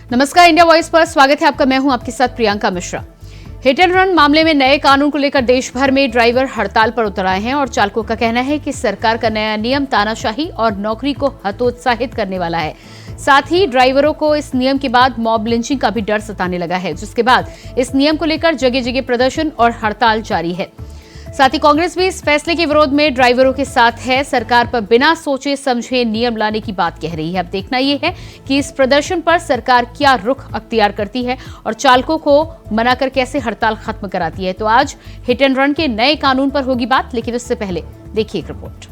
नमस्कार, India voice पर स्वागत है आपका। मैं हूं आपके साथ Priyanka Mishra. Hit and run मामले में नए कानून को लेकर देश भर में ड्राइवर हड़ताल पर उतर आए हैं और चालकों का कहना है कि सरकार का नया नियम तानाशाही और नौकरी को हतोत्साहित करने वाला है। साथ ही ड्राइवरों को इस नियम के बाद मॉब लिंचिंग का भी डर सताने लगा है, जिसके बाद इस नियम को लेकर जगह जगह प्रदर्शन और हड़ताल जारी है। साथ ही कांग्रेस भी इस फैसले के विरोध में ड्राइवरों के साथ है। सरकार पर बिना सोचे समझे नियम लाने की बात कह रही है। अब देखना यह है कि इस प्रदर्शन पर सरकार क्या रुख अख्तियार करती है और चालकों को मनाकर कैसे हड़ताल खत्म कराती है। तो आज हिट एंड रन के नए कानून पर होगी बात, लेकिन उससे पहले देखिए एक रिपोर्ट।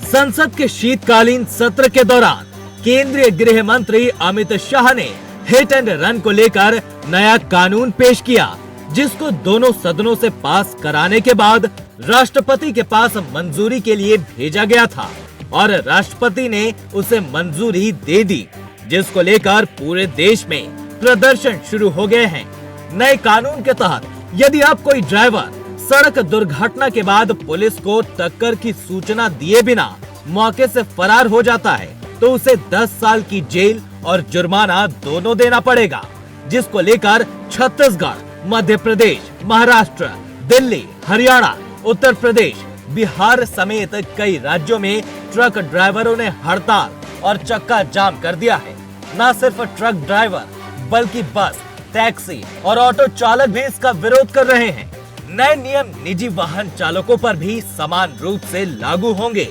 संसद के शीतकालीन सत्र के दौरान केंद्रीय गृह मंत्री अमित शाह ने हिट एंड रन को लेकर नया कानून पेश किया, जिसको दोनों सदनों से पास कराने के बाद राष्ट्रपति के पास मंजूरी के लिए भेजा गया था और राष्ट्रपति ने उसे मंजूरी दे दी, जिसको लेकर पूरे देश में प्रदर्शन शुरू हो गए हैं। नए कानून के तहत यदि आप कोई ड्राइवर सड़क दुर्घटना के बाद पुलिस को टक्कर की सूचना दिए बिना मौके से फरार हो जाता है तो उसे 10 साल की जेल और जुर्माना दोनों देना पड़ेगा, जिसको लेकर छत्तीसगढ़, मध्य प्रदेश, महाराष्ट्र, दिल्ली, हरियाणा, उत्तर प्रदेश, बिहार समेत कई राज्यों में ट्रक ड्राइवरों ने हड़ताल और चक्का जाम कर दिया है। न सिर्फ ट्रक ड्राइवर बल्कि बस, टैक्सी और ऑटो चालक भी इसका विरोध कर रहे हैं। नए नियम निजी वाहन चालकों पर भी समान रूप से लागू होंगे,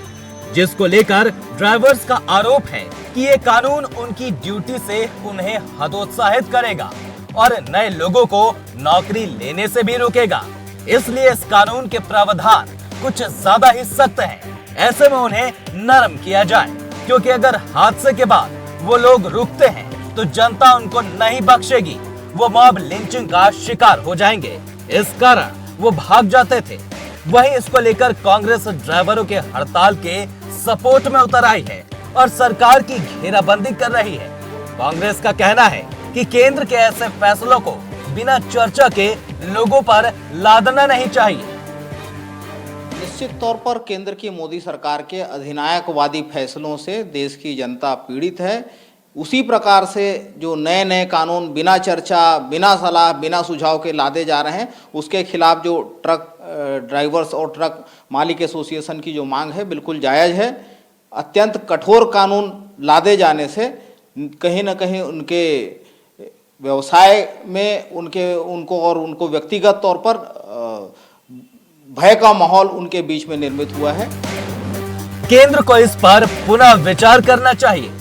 जिसको लेकर ड्राइवर्स का आरोप है कि ये कानून उनकी ड्यूटी से उन्हें हतोत्साहित करेगा और नए लोगों को नौकरी लेने से भी रोकेगा। इसलिए इस कानून के प्रावधान कुछ ज्यादा ही सख्त हैं। ऐसे में उन्हें नरम किया जाए, क्योंकि अगर हादसे के बाद वो लोग रुकते हैं तो जनता उनको नहीं बख्शेगी। वो मॉब लिंचिंग का शिकार हो जाएंगे, इस कारण वो भाग जाते थे। वहीं इसको लेकर कांग्रेस ड्राइवरों के हड़ताल के सपोर्ट में उतर आई है और सरकार की घेराबंदी कर रही है। कांग्रेस का कहना है कि केंद्र के ऐसे फैसलों को बिना चर्चा के लोगों पर लादना नहीं चाहिए। निश्चित तौर पर केंद्र की मोदी सरकार के अधिनायकवादी फैसलों से देश की जनता पीड़ित है। उसी प्रकार से जो नए नए कानून बिना चर्चा, बिना सलाह, बिना सुझाव के लादे जा रहे हैं, उसके खिलाफ जो ट्रक ड्राइवर्स और ट्रक मालिक एसोसिएशन की जो मांग है बिल्कुल जायज़ है। अत्यंत कठोर कानून लादे जाने से कहीं न कहीं उनके व्यवसाय में उनको व्यक्तिगत तौर पर भय का माहौल उनके बीच में निर्मित हुआ है। केंद्र को इस पर पुनः विचार करना चाहिए।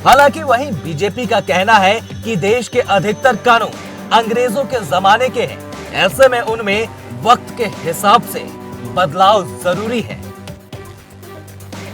हालांकि वहीं बीजेपी का कहना है कि देश के अधिकतर कानून अंग्रेजों के जमाने के हैं, ऐसे में उनमें वक्त के हिसाब से बदलाव जरूरी है।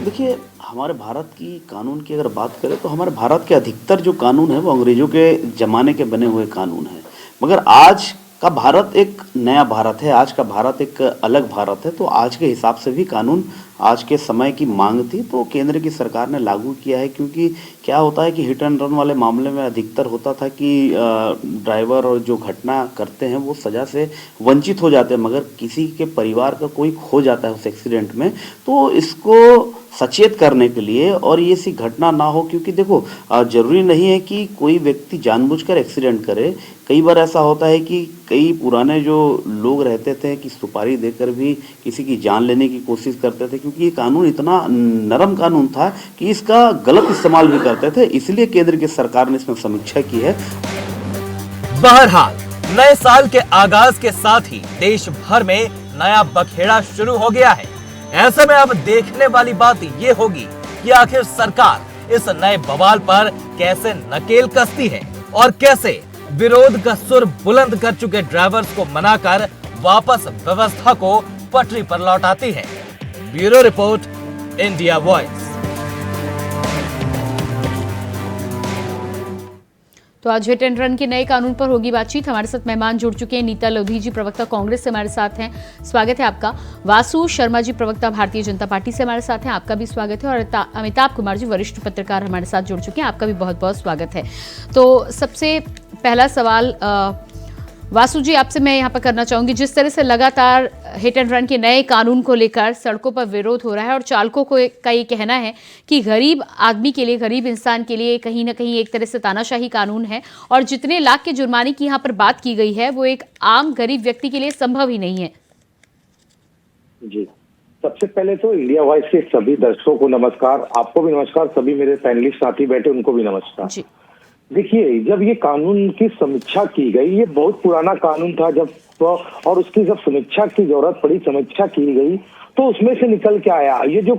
देखिए, हमारे भारत की कानून की अगर बात करें तो हमारे भारत के अधिकतर जो कानून है वो अंग्रेजों के ज़माने के बने हुए कानून हैं। मगर आज का भारत एक नया भारत है, आज का भारत एक अलग भारत है। तो आज के हिसाब से भी कानून आज के समय की मांग थी तो केंद्र की सरकार ने लागू किया है। क्योंकि क्या होता है कि हिट एंड रन वाले मामले में अधिकतर होता था कि ड्राइवर और जो घटना करते हैं वो सज़ा से वंचित हो जाते हैं, मगर किसी के परिवार का कोई खो जाता है उस एक्सीडेंट में। तो इसको सचेत करने के लिए और ये सी घटना ना हो, क्योंकि देखो जरूरी नहीं है कि कोई व्यक्ति जानबूझकर एक्सीडेंट करे। कई बार ऐसा होता है कि कई पुराने जो लोग रहते थे कि सुपारी देकर भी किसी की जान लेने की कोशिश करते थे, क्योंकि ये कानून इतना नरम कानून था कि इसका गलत इस्तेमाल भी करते थे। इसलिए केंद्र की सरकार ने इसमें समीक्षा की है। बहरहाल नए साल के आगाज के साथ ही देश भर में नया बखेड़ा शुरू हो गया है। ऐसे में अब देखने वाली बात ये होगी कि आखिर सरकार इस नए बवाल पर कैसे नकेल कसती है और कैसे विरोध का सुर बुलंद कर चुके ड्राइवर्स को मनाकर वापस व्यवस्था को पटरी पर लौटाती है। Bureau report, India voice. तो आज हिट एंड रन के नए कानून पर होगी बातचीत। हमारे साथ मेहमान जुड़ चुके हैं। नीता लोधी जी, प्रवक्ता कांग्रेस से हमारे साथ हैं, स्वागत है आपका। वासु शर्मा जी, प्रवक्ता भारतीय जनता पार्टी से हमारे साथ हैं, आपका भी स्वागत है। और अमिताभ कुमार जी, वरिष्ठ पत्रकार हमारे साथ जुड़ चुके हैं, आपका भी बहुत बहुत स्वागत है। तो सबसे पहला सवाल, वासु जी, आपसे मैं यहाँ पर करना चाहूंगी, जिस तरह से लगातार हिट एंड रन के नए कानून को लेकर सड़कों पर विरोध हो रहा है और चालकों का ये कहना है कि गरीब आदमी के लिए, गरीब इंसान के लिए कहीं ना कहीं एक तरह से तानाशाही कानून है और जितने लाख के जुर्माने की यहाँ पर बात की गई है वो एक आम गरीब व्यक्ति के लिए संभव ही नहीं है। जी, सबसे पहले तो इंडिया वॉइस के सभी दर्शकों को नमस्कार, आपको भी नमस्कार, सभी मेरे पैनलिस्ट साथी बैठे उनको भी नमस्कार जी। देखिए, जब ये कानून की समीक्षा की गई, ये बहुत पुराना कानून था जब और उसकी जब समीक्षा की जरूरत पड़ी, समीक्षा की गई तो उसमें से निकल के आया। ये जो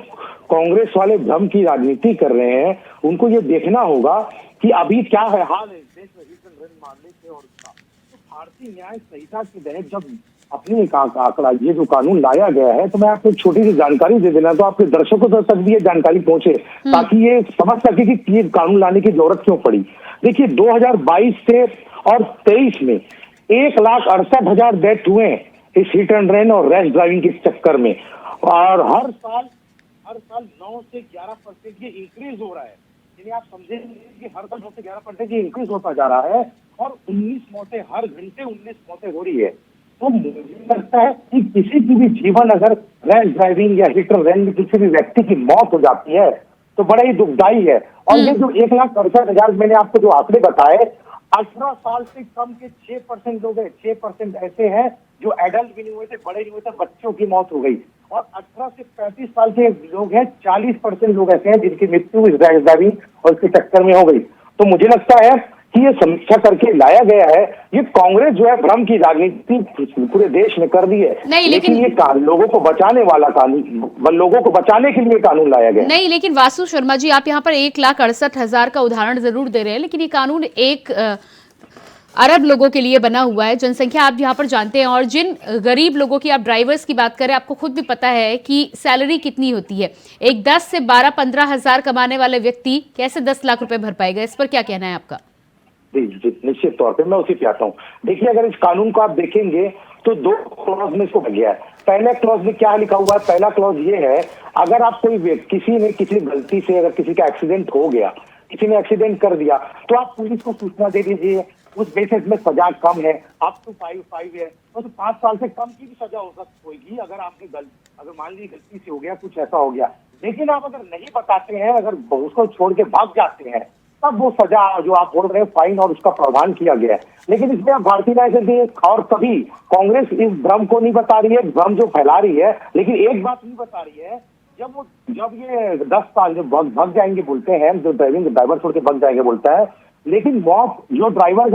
कांग्रेस वाले भ्रम की राजनीति कर रहे हैं, उनको ये देखना होगा कि अभी क्या है हाल है देश में हिट एंड रन मामले से और उसका। तो भारतीय न्याय संहिता के तहत जब अपनी एक आंकड़ा ये जो कानून लाया गया है, तो मैं आपको एक छोटी सी जानकारी दे देना तो आपके दर्शकों तक भी ये जानकारी पहुंचे ताकि ये समझ सके कि ये कानून लाने की जरूरत क्यों पड़ी। देखिए, 2022 से और 23 में 1,68,000 डेथ हुए इस हिट एंड रन और रैश ड्राइविंग के चक्कर में, और हर साल 9 से 11% ये इंक्रीज हो रहा है। यानी आप समझेंगे कि हर साल 9 से 11% ये इंक्रीज होता जा रहा है और 19 मौतें हर घंटे 19 मौतें हो रही है। तो मुझे लगता है कि किसी की भी जीवन अगर रैश ड्राइविंग या हिट एंड रन में किसी भी व्यक्ति की मौत हो जाती है तो बड़ा ही दुखदायी है। और ये जो 1,68,000 मैंने आपको जो आंकड़े बताए, 18 साल से कम के 6% लोग हैं, 6% ऐसे हैं जो एडल्ट भी नहीं हुए थे, बड़े नहीं हुए थे, बच्चों की मौत हो गई। और 18 से 35 साल के लोग हैं, 40% लोग ऐसे हैं जिनकी मृत्यु इस रैश ड्राइविंग और इसके चक्कर में हो गई। तो मुझे लगता है कि ये समीक्षा करके लाया गया है। ये कांग्रेस जो है भ्रम की राजनीति पूरे देश में कर दी है, नहीं, लेकिन ये लोगों को बचाने वाला कानून, लोगों को बचाने के लिए कानून लाया गया नहीं। लेकिन वासु शर्मा जी, आप यहाँ पर 1,68,000 का उदाहरण जरूर दे रहे हैं, लेकिन ये कानून 1 अरब लोगों के लिए बना हुआ है, जनसंख्या आप यहाँ पर जानते हैं। और जिन गरीब लोगों की आप ड्राइवर्स की बात करें, आपको खुद भी पता है कि सैलरी कितनी होती है। एक 10 से 12-15 हजार कमाने वाले व्यक्ति कैसे 10 लाख रुपए भर पाएगा? इस पर क्या कहना है आपका? जी, निश्चित तौर पे मैं उसी पे आता हूँ। देखिए, अगर इस कानून को आप देखेंगे तो 2 क्लॉज में इसको गया है। पहले क्लॉज में क्या लिखा हुआ है? पहला क्लॉज ये है, अगर आप किसी गलती से अगर किसी का एक्सीडेंट हो गया, किसी ने एक्सीडेंट कर दिया, तो आप पुलिस को सूचना दे दीजिए। उस बेसिस में सजा कम है, अप टू 5 है, तो 5 साल से कम की भी सजा हो सकती होगी अगर आपने अगर मान लीजिए गलती से हो गया, कुछ ऐसा हो गया। लेकिन आप अगर नहीं बताते हैं, अगर उसको छोड़ के भाग जाते हैं, तब वो सजा जो आप बोल रहे हैं फाइन और उसका प्रावधान किया गया है। लेकिन इसमें आप भारतीय न्याय संहिता और कभी कांग्रेस इस भ्रम को नहीं बता रही है, भ्रम जो फैला रही है। लेकिन एक बात नहीं बता रही है, जब ये 10 साल जो भाग जाएंगे बोलते हैं, जो ड्राइवर छोड़ के भाग जाएंगे बोलता है, लेकिन जो ड्राइवर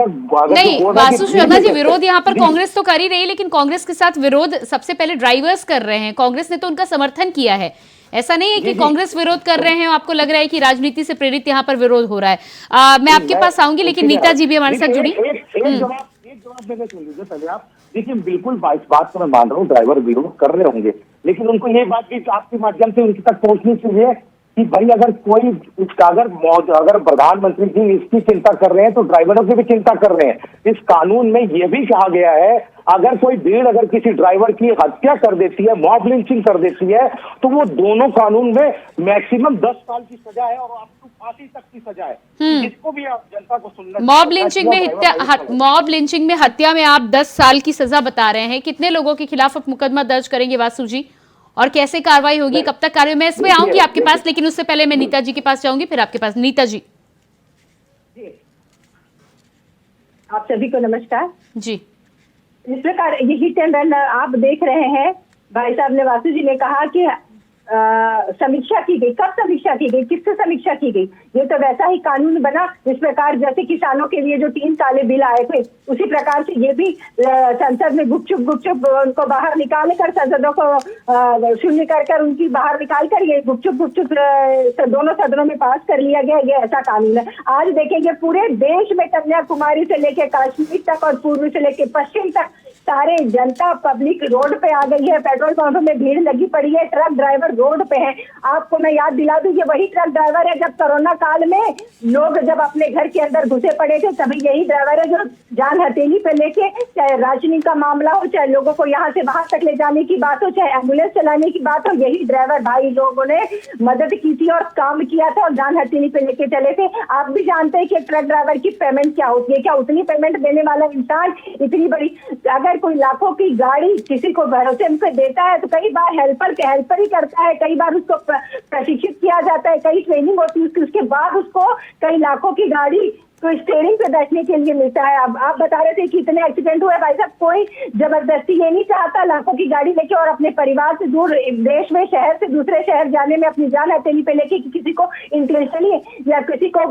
नहीं, वासु शर्मा जी, विरोध यहाँ पर कांग्रेस तो कर ही रही है, लेकिन कांग्रेस के साथ विरोध सबसे पहले ड्राइवर्स कर रहे हैं। कांग्रेस ने तो उनका समर्थन किया है। ऐसा नहीं है कि कांग्रेस विरोध कर रहे हैं, आपको लग रहा है कि राजनीति से प्रेरित यहाँ पर विरोध हो रहा है। मैं आपके पास आऊंगी, लेकिन नीता जी भी हमारे साथ जुड़ी। एक जवाब देना सुन लीजिए पहले आप। देखिए, बिल्कुल इस बात को मैं मान रहा हूँ, ड्राइवर विरोध कर रहे होंगे, लेकिन उनको ये बात भी आपके माध्यम से उनके तक पहुंचनी चाहिए कि भाई अगर अगर प्रधानमंत्री जी इसकी चिंता कर रहे हैं तो ड्राइवरों की भी चिंता कर रहे हैं। इस कानून में यह भी कहा गया है, अगर कोई भीड़ अगर किसी ड्राइवर की हत्या कर देती है, मॉब लिंचिंग कर देती है, तो वो दोनों कानून में मैक्सिमम 10 साल की सजा है और आपको फांसी तक की सजा है। इसको भी आप जनता को सुनना। मॉब लिंचिंग में हत्या में आप 10 साल की सजा बता रहे हैं। कितने लोगों के खिलाफ आप मुकदमा दर्ज करेंगे वासु जी, और कैसे कार्रवाई होगी, कब तक कार्रवाई? मैं इसमें आऊंगी आपके पास, लेकिन उससे पहले मैं नीता जी के पास जाऊंगी, फिर आपके पास। नीता जी, आप सभी को नमस्कार जी। इस प्रकार ये हिट एंड रन आप देख रहे हैं, भाई साहब ने, वासु जी ने कहा कि समीक्षा की गई। कब समीक्षा की गई, किससे समीक्षा की गई? ये तो वैसा ही कानून बना जिस प्रकार जैसे किसानों के लिए जो 3 काले बिल आए थे, उसी प्रकार से ये भी संसद में गुपचुप उनको बाहर निकाल कर, संसदों को शून्य कर उनकी बाहर निकाल कर ये गुपचुप दोनों सदनों में पास कर लिया गया। ये ऐसा कानून है। आज देखेंगे पूरे देश में कन्याकुमारी से लेकर कश्मीर तक और पूर्व से लेकर पश्चिम तक सारे जनता पब्लिक रोड पे आ गई है, पेट्रोल पंपों में भीड़ लगी पड़ी है, ट्रक ड्राइवर रोड पे है। आपको मैं याद दिला दूं, ये वही ट्रक ड्राइवर है जब कोरोना काल में लोग जब अपने घर के अंदर घुसे पड़े थे, तभी यही ड्राइवर है जो जान हथेली पे लेके, चाहे राशनिंग का मामला हो, चाहे लोगों को यहाँ से वहां तक ले जाने की बात हो, चाहे एम्बुलेंस चलाने की बात हो, यही ड्राइवर भाई लोगों ने मदद की थी और काम किया था और जान हथेली पे लेके चले थे। आप भी जानते हैं कि ट्रक ड्राइवर की पेमेंट क्या होती है, क्या उतनी पेमेंट देने वाला इंसान इतनी बड़ी, अगर कोई लाखों की गाड़ी किसी को भरोसे पे देता है तो कई बार हेल्पर ही करता है, कई बार उसको प्रशिक्षित किया जाता है, कई ट्रेनिंग होती है, उसके बाद उसको कई लाखों की गाड़ी तो स्टेयरिंग पे बैठने के लिए मिलता है। अब आप बता रहे थे कि इतने एक्सीडेंट हुए, भाई साहब कोई जबरदस्ती ये नहीं चाहता लाखों की गाड़ी लेके और अपने परिवार से दूर देश में शहर से दूसरे शहर जाने में अपनी जान हथेली पे लेके कि किसी को इंटेंशनली या किसी को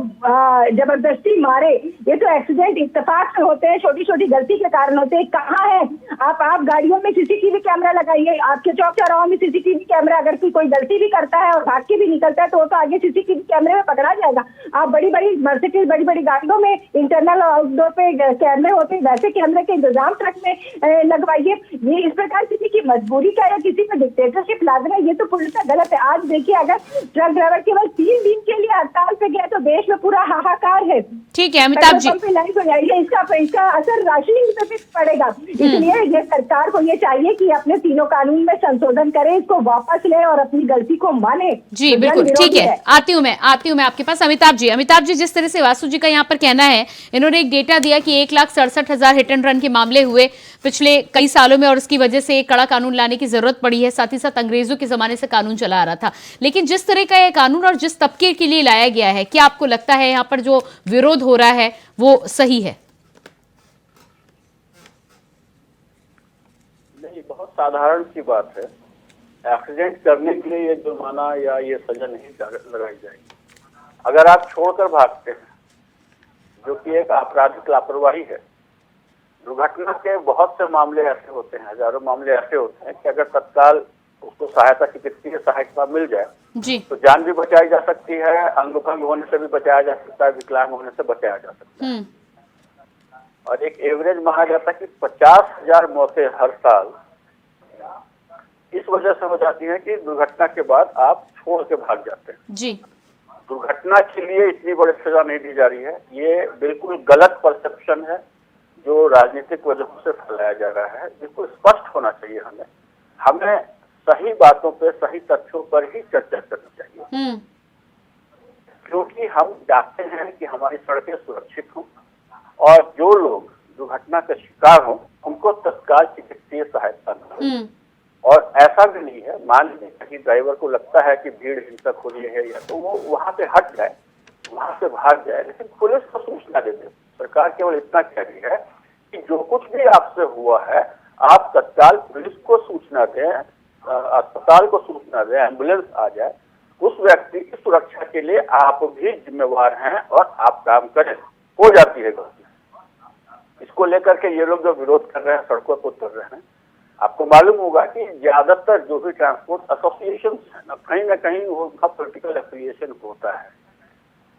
जबरदस्ती मारे। ये तो एक्सीडेंट इत्तेफाक से होते हैं, छोटी छोटी गलती के कारण होते हैं। कहाँ है आप गाड़ियों में सीसीटीवी कैमरा लगाइए, आपके चौक चौराहों में सीसीटीवी कैमरा, अगर कोई गलती भी करता है और भाग के भी निकलता है तो वो तो आगे सीसीटीवी कैमरे में पकड़ा जाएगा। आप बड़ी बड़ी मर्सिडीज बड़ी बड़ी गाड़ियों में इंटरनल और आउटडोर पे कैमरे होते हैं, वैसे कैमरे के इंतजाम ट्रक में लगवाइए। ये इस प्रकार किसी की मजबूरी का या किसी पर डिक्टेटरशिप लादना, ये तो पूर्णतः गलत है। आज देखिए, अगर ट्रक ड्राइवर केवल 3 दिन के लिए हड़ताल पे गया तो देश में पूरा हाहाकार है। ठीक है अमिताभ जी, इसका असर राशनिंग पे भी पड़ेगा। इसलिए ये सरकार को ये चाहिए कि अपने तीनों कानून में संशोधन करे, इसको वापस ले और अपनी गलती को माने। जी बिल्कुल ठीक है, आती हूँ मैं आपके पास। अमिताभ जी, जिस तरह से वासु जी का यहाँ पर कहना है, इन्होंने एक डेटा दिया कि 1,67,000 हिट एंड रन के मामले हुए पिछले कई सालों में और उसकी वजह से एक कड़ा कानून लाने की जरूरत पड़ी है। साथ ही साथ अंग्रेजों के जमाने से कानून चला आ रहा था, लेकिन जिस तरह का यह कानून और जिस तबके के लिए लाया गया है, क्या आपको लगता है यहाँ पर जो विरोध हो रहा है वो सही है? नहीं, बहुत साधारण सी बात है। एक्सीडेंट करने के लिए ये जुर्माना या ये सजा नहीं लगाई जाएगी। अगर आप छोड़कर भागते हैं, जो कि एक आपराधिक लापरवाही है। दुर्घटना के बहुत से मामले ऐसे होते हैं, हजारों मामले ऐसे होते हैं कि अगर तत्काल उसको सहायता, चिकित्सीय सहायता मिल जाए जी, तो जान भी बचाई जा सकती है, अंग-भंग होने से भी बचाया जा सकता है, विकलांग होने से बचाया जा सकता है। और एक एवरेज माना जाता है कि 50,000 मौतें हर साल इस वजह से हो जाती है कि दुर्घटना के बाद आप छोड़ के भाग जाते हैं जी। दुर्घटना के लिए इतनी बड़ी सजा नहीं दी जा रही है। ये बिल्कुल गलत परसेप्शन है जो राजनीतिक वजहों से फैलाया जा रहा है। बिल्कुल स्पष्ट होना चाहिए, हमें सही बातों पे, सही तथ्यों पर ही चर्चा करनी चाहिए, क्योंकि हम चाहते हैं कि हमारी सड़कें सुरक्षित हों और जो लोग दुर्घटना का शिकार हों उनको तत्काल चिकित्सीय सहायता मिले। और ऐसा भी नहीं है, मान लीजिए कहीं ड्राइवर को लगता है कि भीड़ हिंसक हो रही है या तो वो वहां से हट जाए, वहां से भाग जाए, लेकिन पुलिस को सूचना दे दे। सरकार केवल इतना कह रही है कि जो कुछ भी आपसे हुआ है आप तत्काल पुलिस को सूचना दें, अस्पताल को सूचना दें, एम्बुलेंस आ जाए। उस व्यक्ति की सुरक्षा के लिए आप भी जिम्मेवार हैं और आप काम करें। हो जाती है गलती। इसको लेकर के ये लोग जो विरोध कर रहे हैं, सड़कों पर उतर रहे हैं, आपको मालूम होगा कि ज्यादातर जो भी ट्रांसपोर्ट एसोसिएशन है ना कहीं उनका पॉलिटिकल एफिलिएशन होता है।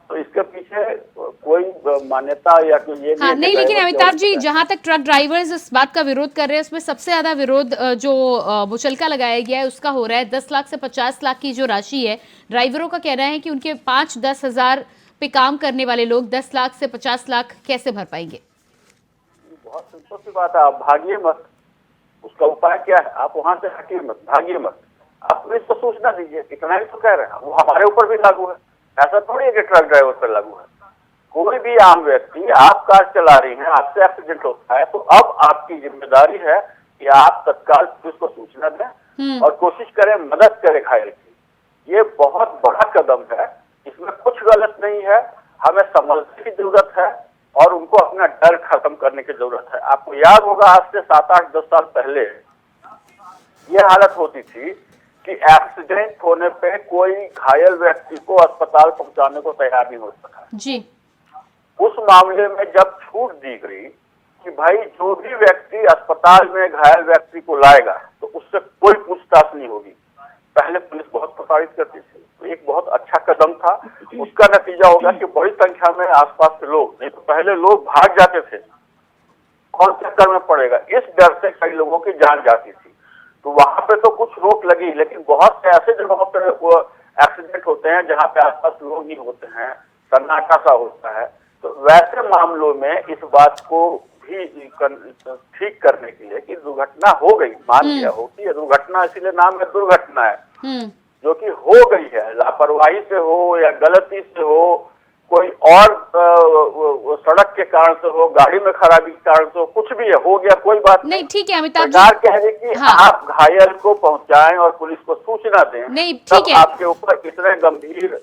तो इसके पीछे कोई मान्यता या कोई ये नहीं, लेकिन अमिताभ जी, जहां तक ट्रक ड्राइवर्स इस बात का विरोध कर रहे हैं, उसमें सबसे ज्यादा विरोध जो मुचलका लगाया गया है उसका हो रहा है 10 लाख से 50 लाख की जो राशि है। ड्राइवरों का कहना है कि उनके 5-10 हजार पे काम करने वाले लोग 10 लाख से 50 लाख कैसे भर पाएंगे? बहुत सिंपल सी बात है, आप भागिए मत। उसका उपाय क्या है? आप वहां से हटिए मत, भागिए मत। आप पुलिस को सूचना दीजिए। इतना ही तो कह रहे हैं, वो हमारे ऊपर भी लागू है। ऐसा थोड़ी है कि ट्रक ड्राइवर पर लागू है। कोई भी आम व्यक्ति, आप कार चला रही हैं, आपसे एक्सीडेंट होता है तो अब आपकी जिम्मेदारी है कि आप तत्काल पुलिस को सूचना दें और कोशिश करें मदद करें घायल की। ये बहुत बड़ा कदम है, इसमें कुछ गलत नहीं है। हमें समझने की जरूरत है और उनको अपना डर खत्म करने की जरूरत है। आपको याद होगा आज से 7-8-10 साल पहले ये हालत होती थी कि एक्सीडेंट होने पे कोई घायल व्यक्ति को अस्पताल पहुंचाने को तैयार नहीं होता था जी। उस मामले में जब छूट दी गई कि भाई जो भी व्यक्ति अस्पताल में घायल व्यक्ति को लाएगा तो उससे कोई पूछताछ नहीं होगी। पहले पुलिस बहुत प्रताड़ित करती थी, तो एक बहुत अच्छा कदम था। उसका नतीजा होगा कि बड़ी संख्या में आसपास के लोग, नहीं तो पहले लोग भाग जाते थे कौन चक्कर में पड़ेगा, इस डर से कई लोगों की जान जाती थी। तो वहां पे तो कुछ रोक लगी, लेकिन बहुत से ऐसे जगहों पर वो एक्सीडेंट होते हैं जहाँ पे आसपास लोग नहीं होते हैं, सन्नाटा सा होता है। तो वैसे मामलों में इस बात को भी ठीक करने के लिए कि दुर्घटना हो गई, मान लिया होती है दुर्घटना, इसीलिए नाम है दुर्घटना है, जो कि हो गई है, लापरवाही से हो या गलती से हो, कोई और सड़क के कारण से हो, गाड़ी में खराबी के कारण से हो, कुछ भी है, हो गया, कोई बात नहीं। ठीक है अमिताभ जी, सरकार कह रही कि हाँ। आप घायल को पहुंचाएं और पुलिस को सूचना दें, नहीं, तब ठीक है। आपके ऊपर इतने गंभीर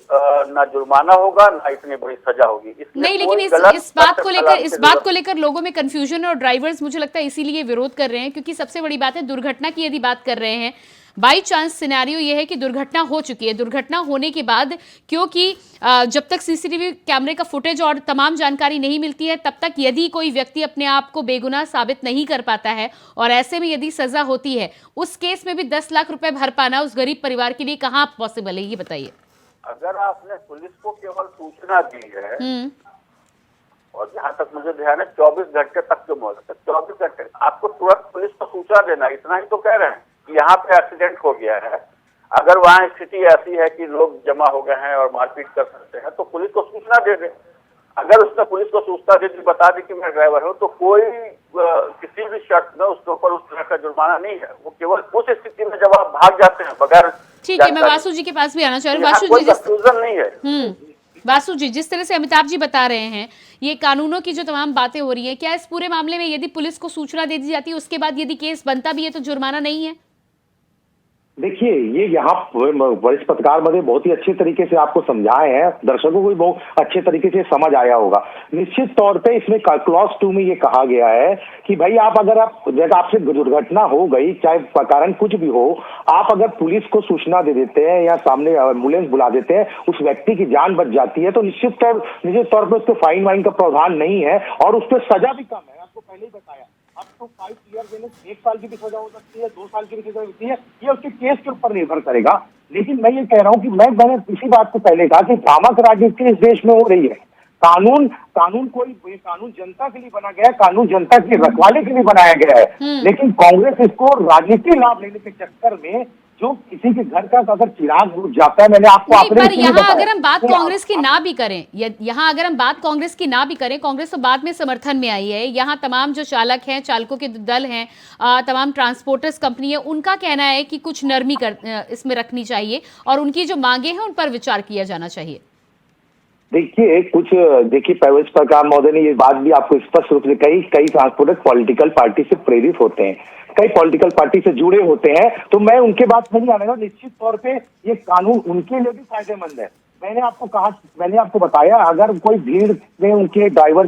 ना जुर्माना होगा ना इतनी बड़ी सजा होगी। नहीं, लेकिन इस बात को लेकर लोगों में कंफ्यूजन है और ड्राइवर्स मुझे लगता है इसीलिए विरोध कर रहे हैं, क्योंकि सबसे बड़ी बात है दुर्घटना की यदि बात कर रहे हैं, बाई चांस सिनेरियो ये है कि दुर्घटना हो चुकी है, दुर्घटना होने के बाद क्योंकि जब तक सीसीटीवी कैमरे का फुटेज और तमाम जानकारी नहीं मिलती है तब तक यदि कोई व्यक्ति अपने आप को बेगुनाह साबित नहीं कर पाता है और ऐसे में यदि सजा होती है, उस केस में भी 10 लाख रुपए भर पाना उस गरीब परिवार के लिए कहाँ पॉसिबल है, ये बताइए। अगर आपने पुलिस को केवल सूचना दी है, और जहाँ तक मुझे ध्यान है 24 घंटे तक के मोहलत, 24 घंटे आपको तुरंत पुलिस को सूचना देना, इतना ही तो कह रहे हैं कि यहाँ पे एक्सीडेंट हो गया है। अगर वहाँ स्थिति ऐसी है कि लोग जमा हो गए हैं और मारपीट कर सकते हैं तो पुलिस को सूचना दे दे। अगर उसने पुलिस को सूचना दे दी, बता दी कि मैं ड्राइवर हूँ, तो कोई किसी भी शर्त में उसके ऊपर उस तरह का जुर्माना नहीं है। वो केवल उस स्थिति में जब आप भाग जाते हैं बगैर। ठीक है, मैं वासु जी के पास भी आना चाह रही हूँ। वासु जी, कंफ्यूजन नहीं है। वासु जी, जिस तरह से अमिताभ जी बता रहे हैं, ये कानूनों की जो तमाम बातें हो रही है, क्या इस पूरे मामले में यदि पुलिस को सूचना दे दी जाती है उसके बाद यदि केस बनता भी है तो जुर्माना नहीं है? देखिए, ये यहाँ वरिष्ठ पत्रकार महोदय बहुत ही अच्छे तरीके से आपको समझाए हैं, दर्शकों को भी बहुत अच्छे तरीके से समझ आया होगा। निश्चित तौर पे इसमें क्लॉज 2 में ये कहा गया है कि भाई अगर आपसे दुर्घटना हो गई, चाहे कारण कुछ भी हो, आप अगर पुलिस को सूचना दे देते हैं या सामने एम्बुलेंस बुला देते हैं, उस व्यक्ति की जान बच जाती है, तो निश्चित तौर पर उसके फाइन वाइन का प्रावधान नहीं है और उस पर सजा भी कम है। आपको पहले ही बताया, अब तो 5 ईयर देने 1 साल की भी सजा हो सकती है, 2 साल की भी सजा हो सकती है, ये उसके केस के ऊपर निर्भर करेगा। लेकिन मैं ये कह रहा हूँ कि मैंने इसी बात को पहले कहा कि भ्रामक राजनीति इस देश में हो रही है। कानून जनता के लिए बना गया है, कानून जनता के रखवाले के लिए बनाया गया है, लेकिन कांग्रेस इसको राजनीतिक लाभ लेने के चक्कर में जो किसी के घर का अगर चिराग बुझ जाता है, मैंने आपको पर यहाँ अगर हम बात कांग्रेस की ना भी करें, यहाँ अगर हम बात कांग्रेस की ना भी करें, कांग्रेस तो बाद में समर्थन में आई है। यहाँ तमाम जो चालक हैं, चालकों के दल हैं, तमाम ट्रांसपोर्टर्स कंपनी है, उनका कहना है कि कुछ नरमी इसमें रखनी चाहिए और उनकी जो मांगे हैं उन पर विचार किया जाना चाहिए। देखिए प्रवेश प्रकार महोदय ने ये बात भी आपको स्पष्ट रूप से कही, कई ट्रांसपोर्टर पॉलिटिकल पार्टी से प्रेरित होते हैं, कई पॉलिटिकल पार्टी से जुड़े होते हैं, तो मैं उनके बात नहीं आने वाला। निश्चित तौर पे ये कानून उनके लिए भी फायदेमंद है। मैंने आपको बताया, अगर कोई भीड़ में उनके ड्राइवर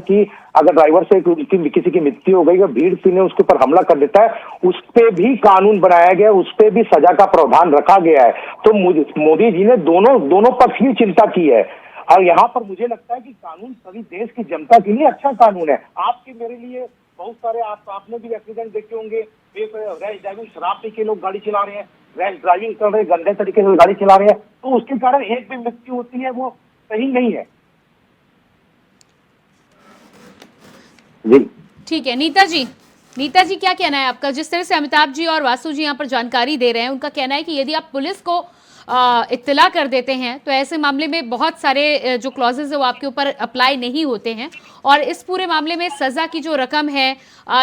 से किसी की मृत्यु हो गई, अगर भीड़ ने उसके ऊपर हमला कर देता है, उस पे भी कानून बनाया गया, उस पे भी सजा का प्रावधान रखा गया है। तो मोदी जी ने दोनों पक्ष की चिंता की है और यहाँ पर मुझे लगता है कि कानून सभी देश की जनता के लिए अच्छा कानून है। आपके मेरे लिए बहुत सारे आपने भी एक्सीडेंट देखे होंगे, रैश ड्राइविंग, शराब पी के लोग गाड़ी चला रहे हैं, रैश ड्राइविंग कर रहे हैं, गंदे तरीके से गाड़ी चला रहे हैं, तो उसके कारण एक भी मृत्यु होती है, वो सही नहीं है। जी ठीक है, नीता जी क्या कहना है आपका? जिस तरह से अमिताभ जी और वासु जी यहाँ पर जानकारी दे रहे हैं, उनका कहना है कि यदि आप पुलिस को इत्तला कर देते हैं तो ऐसे मामले में बहुत सारे जो क्लॉजेज है वो आपके ऊपर अप्लाई नहीं होते हैं और इस पूरे मामले में सजा की जो रकम है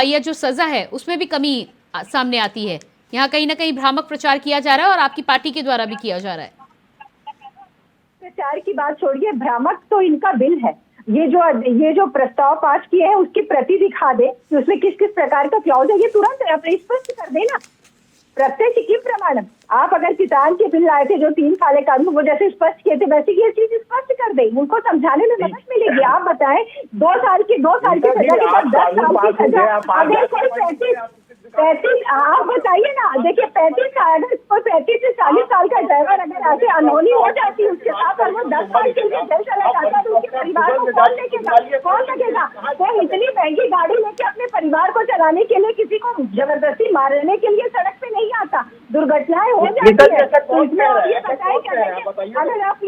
या जो सजा है उसमें भी कमी सामने आती है। यहाँ कहीं ना कहीं भ्रामक प्रचार किया जा रहा है और आपकी पार्टी के द्वारा भी किया जा रहा है। प्रचार की बात छोड़िए, भ्रामक तो इनका बिल है। ये जो प्रस्ताव पास किए हैं उसकी प्रति दिखा दे कि उसमें किस किस प्रकार का क्लॉज है, ये तुरंत स्पष्ट कर देना। प्रत्यक्ष की प्रमाणम, आप अगर किसान के बिल लाए थे जो 3 काले कानून वो जैसे स्पष्ट किए थे, वैसे ये चीज स्पष्ट कर दे, उनको समझाने में मदद मिलेगी। आप बताएं, 2 साल की सजा के बाद 10 साल की सजा, अगर कोई 35 आप बताइए ना, देखिए 35 साल, अगर कोई 35 से 40 साल का ड्राइवर अगर ऐसे अनहोनी हो जाती है उसके साथ और वो 10 साल के लिए जेल चला जाता है तो उसके परिवार को कौन लगेगा? कोई इतनी महंगी गाड़ी लेके अपने परिवार को चलाने के लिए किसी को जबरदस्ती मारने के लिए सड़क पे नहीं आता, दुर्घटनाएं हो जाती है। तो इसमें आप ये बताएं, अगर आप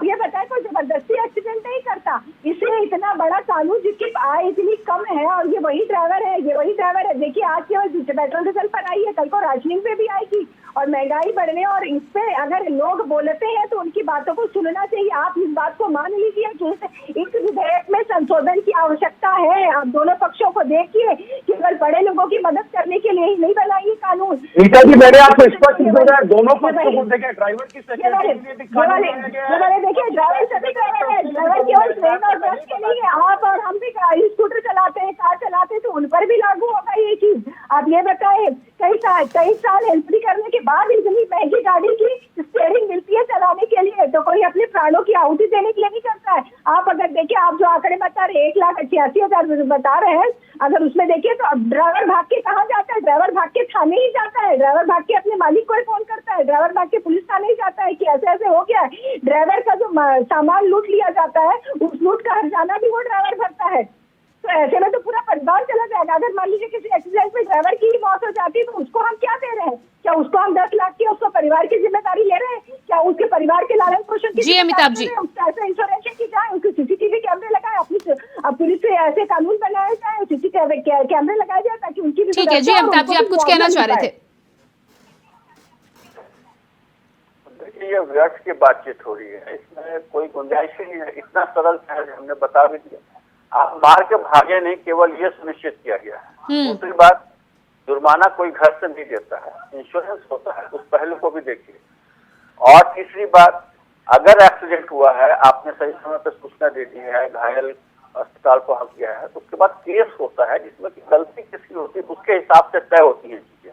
ये बताएं कोई जबरदस्ती एक्सीडेंट नहीं करता, क्या? इसलिए इतना बड़ा कानून जिसकी आय इतनी कम है और ये वही ड्राइवर है, देखिए आज केवल पेट्रोल डीजल पर आई है, कल को राशनिंग पे भी आएगी और महंगाई बढ़ने, और इस पे अगर लोग बोलते हैं तो उनकी बातों को सुनना चाहिए। आप इस बात को मान लीजिए कि इस विधेयक में संशोधन की आवश्यकता है। आप दोनों पक्षों को देखिए, केवल बड़े लोगों की मदद करने के लिए ही नहीं बना ये कानून। नीता जी, मैंने आपको स्पष्ट किया, दोनों पक्षों को देखें, ड्राइवर की देखिए ड्राइवर सभी ड्राइवर है, ड्राइवर केवल ट्रेन और बस के नहीं है। आप और हम भी स्कूटर चलाते हैं, कार चलाते हैं, तो उन पर भी लागू होगा ये चीज। आप ये बताएं, कई साल एंट्री करने के बाद इतनी महंगी गाड़ी की स्टीयरिंग मिलती है चलाने के लिए, तो कोई अपने प्राणों की आहुति देने के लिए नहीं करता है। आप अगर देखिए, आप जो आंकड़े बता रहे 1,88,000 बता रहे हैं, अगर उसमें देखिए तो अब ड्राइवर भाग के कहाँ जाता है? ड्राइवर भाग के थाने ही जाता है, ड्राइवर भाग के अपने मालिक को ही फोन करता है, ड्राइवर भाग के पुलिस थाने ही जाता है कि ऐसे ऐसे हो गया है। ड्राइवर का जो सामान लूट लिया जाता है, उस लूट का हर्जाना भी वो ड्राइवर भरता है। तो ऐसे में तो पूरा परिवार चला जाएगा। अगर मान लीजिए किसी एक्सीडेंट में ड्राइवर की ही मौत हो जाती है, तो उसको हम क्या दे रहे हैं? क्या उसको हम 10 लाख की उसको परिवार की जिम्मेदारी ले रहे हैं? क्या उसके परिवार के लालन पोषण की? जी अमिताभ जी, ऐसे इंश्योरेंस की जाए, उसके सीसीटीवी कैमरे लगाए, अपनी पुलिस से ऐसे कानून बनाए जाए, सीसीटीवी कैमरे लगाए जाए ताकि उनकी। ठीक है जी अमिताभ जी, आप कुछ कहना चाह रहे थे? देखिए, ये व्यर्थ की बातचीत हो रही है, इसमें कोई गुंजाइश ही नहीं है। इतना सरल है, हमने बता भी दिया। आप मार के भागे नहीं, केवल ये सुनिश्चित किया गया है। दूसरी बात, जुर्माना कोई घर से नहीं देता है, इंश्योरेंस होता है, उस पहलू को भी देखिए। और तीसरी बात, अगर एक्सीडेंट हुआ है, आपने सही समय पर सूचना दे दी है, घायल अस्पताल पहुंच गया है, तो उसके बाद केस होता है जिसमें कि गलती किसकी होती है उसके हिसाब से तय होती है चीजें।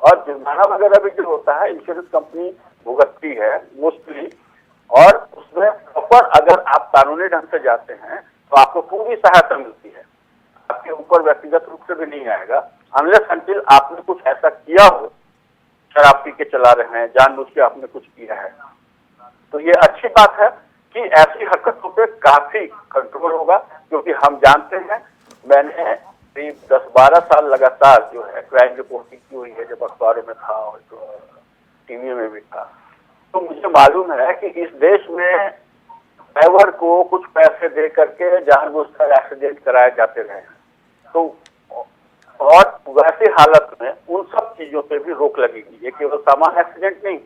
और जुर्माना वगैरह भी जो होता है, इंश्योरेंस कंपनी भुगतती है मोस्टली, और उसमें प्रॉपर अगर आप कानूनी ढंग से जाते हैं तो आपको पूरी सहायता मिलती है। आपके ऊपर व्यक्तिगत रूप से भी नहीं आएगा, अनलेस अनटिल आपने कुछ ऐसा किया हो, शराब पी के चला रहे हैं, जानबूझ के आपने कुछ किया है। तो ये अच्छी बात है कि ऐसी हरकतों पे काफी कंट्रोल होगा, क्योंकि हम जानते हैं, मैंने करीब 10-12 साल लगातार जो है क्राइम रिपोर्टिंग की हुई है, जब अखबारों में था और टीवी में भी था। तो मुझे मालूम है कि इस देश में ड्राइवर को कुछ पैसे दे करके जानबूझकर एक्सीडेंट कराए जाते रहे हैं। तो और वैसी हालत में उन सब चीजों पे भी रोक लगेगी। ये केवल सामान्य एक्सीडेंट नहीं,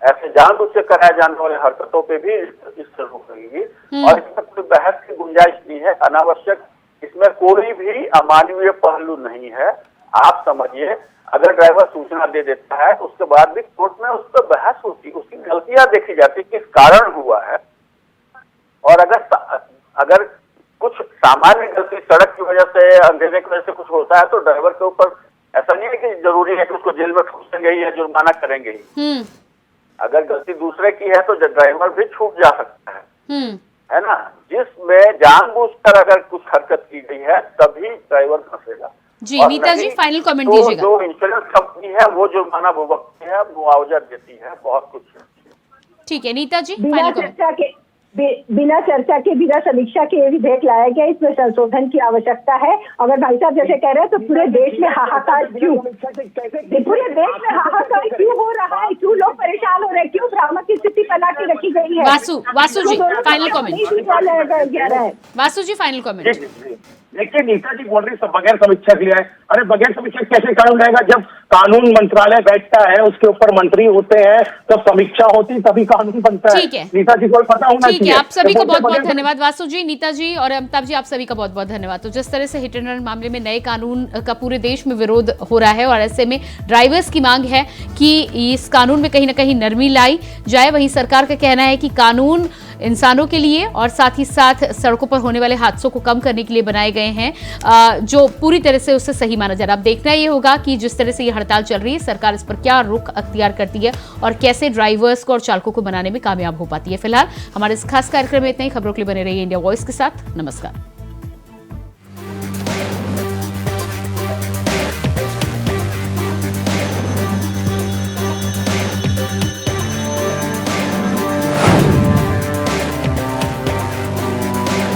ऐसे जानबूझ से कराए जाने वाले हरकतों पे भी इससे रोक लगेगी। और इसमें कोई बहस की गुंजाइश नहीं है, अनावश्यक इसमें कोई भी अमानवीय पहलू नहीं है। आप समझिए, अगर ड्राइवर सूचना दे देता है तो उसके बाद भी कोर्ट में उस पर बहस होती, उसकी गलतियां देखी जाती, किस कारण हुआ है। और अगर कुछ सामान्य गलती सड़क की वजह से, अंधेरे की वजह से कुछ होता है, तो ड्राइवर के ऊपर ऐसा नहीं है कि जरूरी है कि उसको जेल में ठूसेंगे ही या जुर्माना करेंगे ही। अगर गलती दूसरे की है तो ड्राइवर भी छूट जा सकता है ना। जिसमें जानबूझकर अगर कुछ हरकत की गई है तभी ड्राइवर फंसेगा। जी नीता जी, फाइनल कमेंट दीजिएगा। जो इंश्योरेंस कंपनी है वो जुर्माना भुगतती है, मुआवजा देती है, बहुत कुछ है। ठीक है नीता जी, फाइनल कमेंट। बिना चर्चा के, बिना समीक्षा के ये विधेयक लाया गया, इसमें संशोधन की आवश्यकता है। अगर भाई साहब जैसे कह रहे हैं तो पूरे देश में हाहाकार क्यों, पूरे देश में हाहाकार क्यों हो रहा है, क्यों लोग परेशान हो रहे हैं, क्यों भ्रामक की स्थिति बना के रखी गई है? वासु जी फाइनल कमेंट। वासु जी फाइनल कमेंट। देखिए, नीता जी बोल रही सब बगैर समीक्षा के लिए है। अरे बगैर समीक्षा कैसे कानून रहेगा? जब कानून मंत्रालय बैठता है, उसके ऊपर मंत्री होते हैं, तब समीक्षा होती, तभी कानून बनता है। ठीक है नीता जी को पता होना चाहिए। आप सभी को बहुत बहुत धन्यवाद वासु जी, नीता जी और अमिताभ जी, आप सभी का बहुत बहुत धन्यवाद। तो जिस तरह से हिट एंड रन मामले में नए कानून का पूरे देश में विरोध हो रहा है और ऐसे में ड्राइवर्स की मांग है कि इस कानून में कहीं ना कहीं नरमी लाई जाए, वहीं सरकार का कहना है कि कानून इंसानों के लिए और साथ ही साथ सड़कों पर होने वाले हादसों को कम करने के लिए बनाए गए हैं, जो पूरी तरह से उससे सही माना जा रहा है। अब देखना ये होगा कि जिस तरह से ये हड़ताल चल रही है, सरकार इस पर क्या रुख अख्तियार करती है और कैसे ड्राइवर्स को और चालकों को बनाने में कामयाब हो पाती है। फिलहाल हमारे इस खास कार्यक्रम में इतना ही। खबरों के लिए बने रहिए इंडिया वॉइस के साथ। नमस्कार।